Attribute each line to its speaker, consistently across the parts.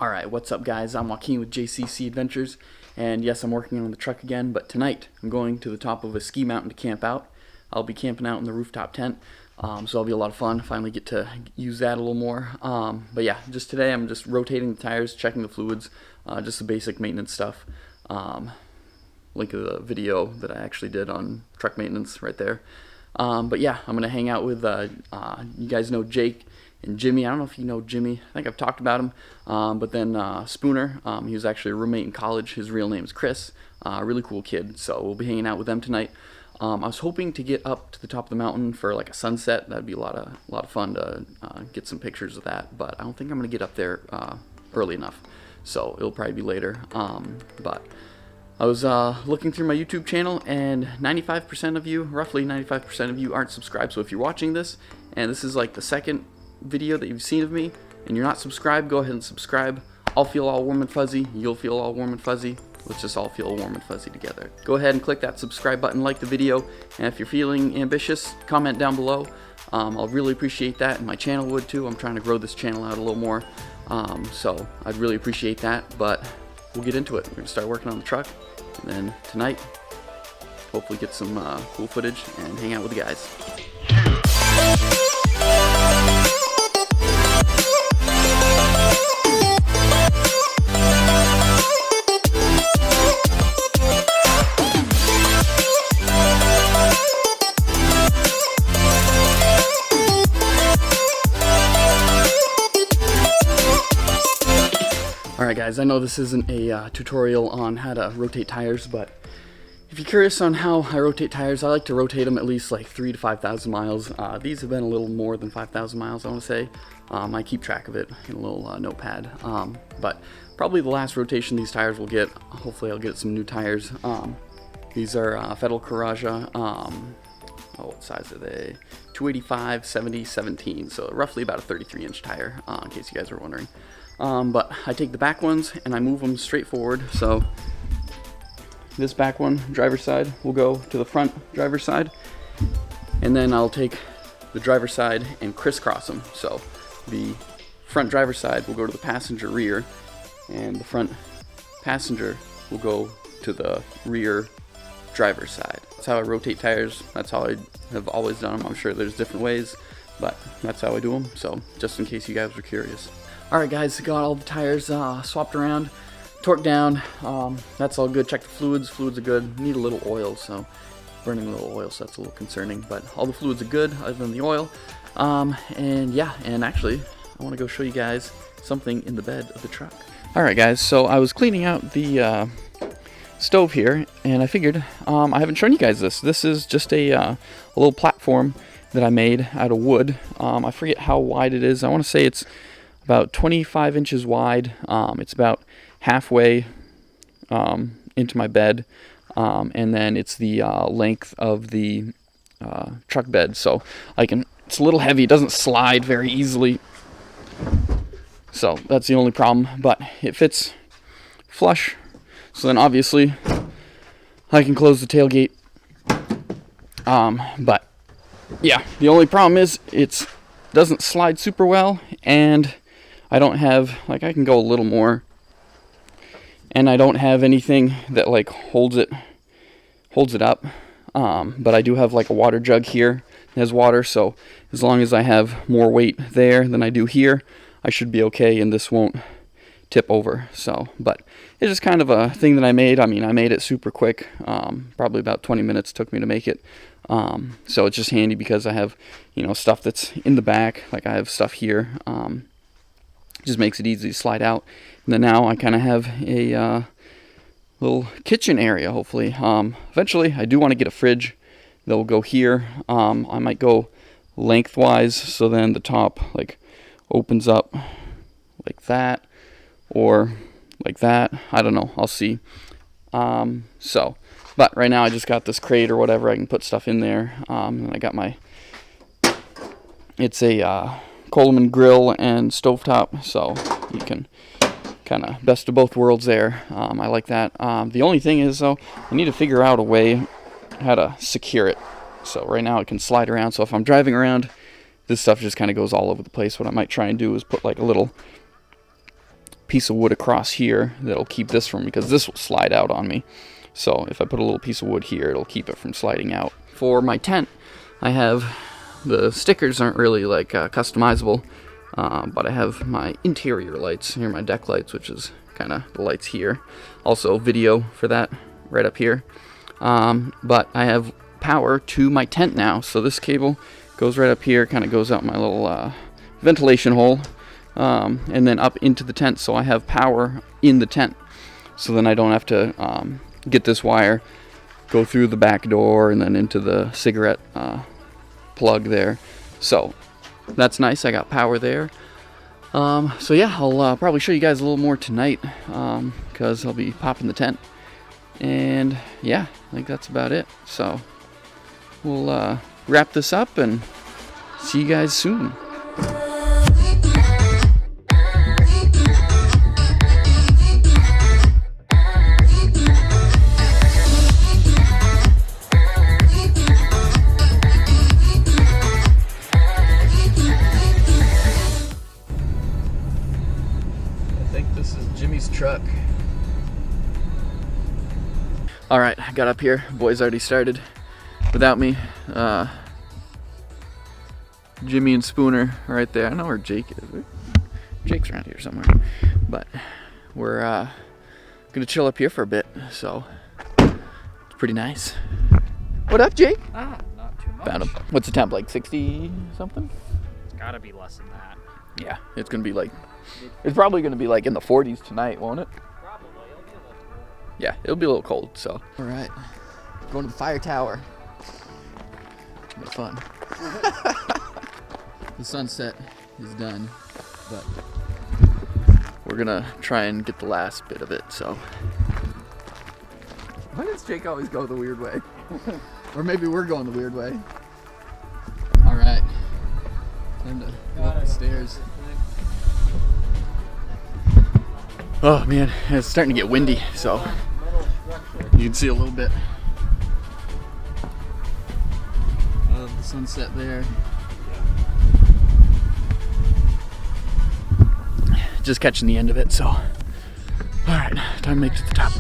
Speaker 1: Alright, what's up guys? I'm Joaquin with JCC Adventures, and yes, I'm working on the truck again, but tonight I'm going to the top of a ski mountain to camp out. I'll be camping out in the rooftop tent, so it'll be a lot of fun. Finally get to use that a little more. But yeah, just today I'm just rotating the tires, checking the fluids, just the basic maintenance stuff. Link of the video that I actually did on truck maintenance right there. But yeah, I'm going to hang out with, you guys know Jake and Jimmy. I don't know if you know Jimmy. I think I've talked about him. But then Spooner, he was actually a roommate in college. His real name's Chris. Really cool kid. So we'll be hanging out with them tonight. I was hoping to get up to the top of the mountain for like a sunset. That'd be a lot of fun to get some pictures of that. But I don't think I'm gonna get up there early enough. So it'll probably be later. But I was looking through my YouTube channel, and 95% of you, roughly 95% of you, aren't subscribed. So if you're watching this, and this is like the second video that you've seen of me, and you're not subscribed, go ahead and subscribe. I'll feel all warm and fuzzy. You'll feel all warm and fuzzy. Let's just all feel warm and fuzzy together. Go ahead and click that subscribe button, like the video, and if you're feeling ambitious, comment down below. I'll really appreciate that, and my channel would too. I'm trying to grow this channel out a little more, so I'd really appreciate that. But we'll get into it. We're gonna start working on the truck, and then tonight, hopefully get some cool footage and hang out with the guys. Alright guys, I know this isn't a tutorial on how to rotate tires, but if you're curious on how I rotate tires, I like to rotate them at least like 3,000 to 5,000 miles. These have been a little more than 5,000 miles, I want to say. I keep track of it in a little notepad. But probably the last rotation these tires will get, hopefully I'll get some new tires. These are Federal Coraja, what size are they? 285, 70, 17, so roughly about a 33-inch tire, in case you guys are wondering. But I take the back ones and I move them straight forward. So this back one, driver's side, will go to the front driver's side, and then I'll take the driver's side and crisscross them. So the front driver's side will go to the passenger rear, and the front passenger will go to the rear driver's side. That's how I rotate tires. That's how I have always done them. I'm sure there's different ways, but that's how I do them. So just in case you guys were curious. Alright guys, got all the tires swapped around, torqued down. That's all good. Check the fluids. Fluids are good. Need a little oil, so burning a little oil, so that's a little concerning. But all the fluids are good, other than the oil. And yeah, and actually, I want to go show you guys something in the bed of the truck. Alright guys, so I was cleaning out the stove here, and I figured I haven't shown you guys this. This is just a little platform that I made out of wood. I forget how wide it is. I want to say it's about 25 inches wide. It's about halfway into my bed, and then it's the length of the truck bed. So it's a little heavy. It doesn't slide very easily. So that's the only problem, but it fits flush. So then obviously I can close the tailgate. But yeah, the only problem is it doesn't slide super well, and I don't have, like, I can go a little more, and I don't have anything that like holds it up. But I do have like a water jug here that has water, so as long as I have more weight there than I do here, I should be okay, and this won't tip over. So, but it's just kind of a thing that I made. I mean, I made it super quick. Probably about 20 minutes took me to make it. So it's just handy because I have, stuff that's in the back. Like I have stuff here. Just makes it easy to slide out. And then now I kind of have a little kitchen area, hopefully. Eventually, I do want to get a fridge that will go here. I might go lengthwise, so then the top like opens up like that, or like that. I don't know. I'll see. But right now I just got this crate or whatever. I can put stuff in there. And I got it's a Coleman grill and stovetop, so you can kind of best of both worlds there. I like that. The only thing is, though, I need to figure out a way how to secure it. So right now it can slide around, so if I'm driving around, this stuff just kind of goes all over the place. What I might try and do is put like a little piece of wood across here that'll keep this from, because this will slide out on me. So if I put a little piece of wood here, it'll keep it from sliding out. For my tent, I have, the stickers aren't really like customizable, but I have my interior lights. Here are my deck lights, which is kind of the lights here. Also video for that right up here. But I have power to my tent now. So this cable goes right up here, kind of goes out my little ventilation hole, and then up into the tent. So I have power in the tent. So then I don't have to get this wire, go through the back door, and then into the cigarette plug there. So that's nice. I got power there. So yeah, I'll probably show you guys a little more tonight, because I'll be popping the tent. And yeah, I think that's about it. So we'll wrap this up and see you guys soon. Truck. All right, I got up here. Boys already started without me. Jimmy and Spooner are right there. I don't know where Jake is. Jake's around here somewhere. But we're gonna chill up here for a bit, so it's pretty nice. What up, Jake?
Speaker 2: Not too much.
Speaker 1: Found him. What's the temp, like 60 something?
Speaker 2: It's gotta be less than that.
Speaker 1: Yeah, it's gonna be like, it's probably gonna be like in the 40s tonight, won't it?
Speaker 2: Probably. It'll be a little cold.
Speaker 1: Yeah, it'll be a little cold, so. All right, going to the fire tower. Bit of fun. The sunset is done, but we're gonna try and get the last bit of it, so. Why does Jake always go the weird way? Or maybe we're going the weird way. All right, time to go up the stairs. Oh man, it's starting to get windy, so you can see a little bit of the sunset there. Just catching the end of it, so. All right, time to make it to the top.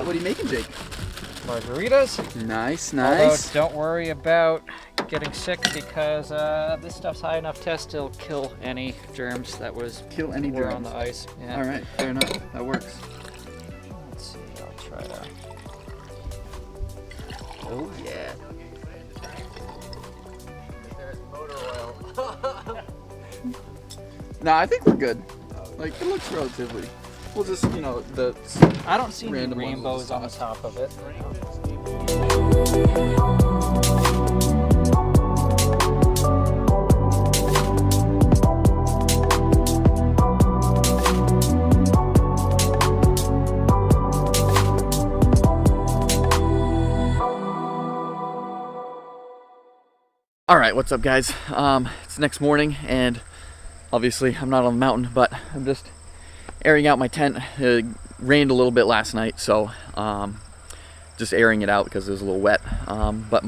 Speaker 1: What are you making, Jake?
Speaker 2: Margaritas.
Speaker 1: Nice,
Speaker 2: Although
Speaker 1: nice.
Speaker 2: don't worry about getting sick because this stuff's high enough test it'll kill any germs that were on the ice. Yeah.
Speaker 1: All right, fair enough. That works.
Speaker 2: Let's see. I'll try to.
Speaker 1: Oh yeah.
Speaker 2: There's motor oil.
Speaker 1: No, I think we're good. Like, it looks relatively. We'll just, you know,
Speaker 2: I don't see any
Speaker 1: random ones will
Speaker 2: rainbows on the top of it.
Speaker 1: All right, what's up, guys? It's next morning, and obviously I'm not on the mountain, but I'm just airing out my tent. It rained a little bit last night, so just airing it out because it was a little wet. But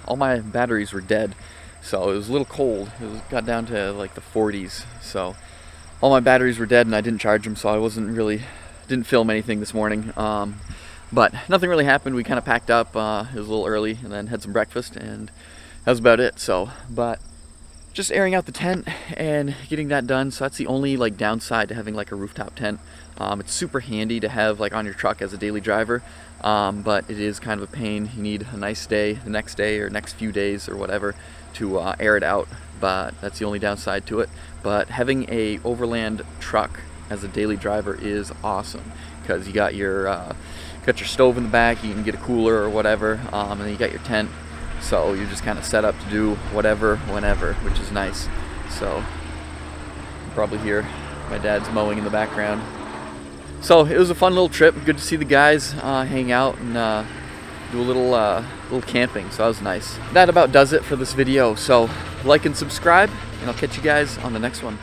Speaker 1: all my batteries were dead, so it was a little cold. Got down to like the 40s, so all my batteries were dead, and I didn't charge them, so I didn't film anything this morning. But nothing really happened. We kind of packed up. It was a little early, and then had some breakfast, and that was about it. So, but just airing out the tent and getting that done. So that's the only like downside to having like a rooftop tent. It's super handy to have like on your truck as a daily driver, but it is kind of a pain. You need a nice day the next day or next few days or whatever to air it out but that's the only downside to it. But having a overland truck as a daily driver is awesome, because you got your stove in the back, you can get a cooler or whatever, and then you got your tent, so you're just kind of set up to do whatever, whenever, which is nice. So you can probably hear my dad's mowing in the background. So it was a fun little trip. Good to see the guys hang out and do a little camping, so that was nice. That about does it for this video. So like and subscribe, and I'll catch you guys on the next one.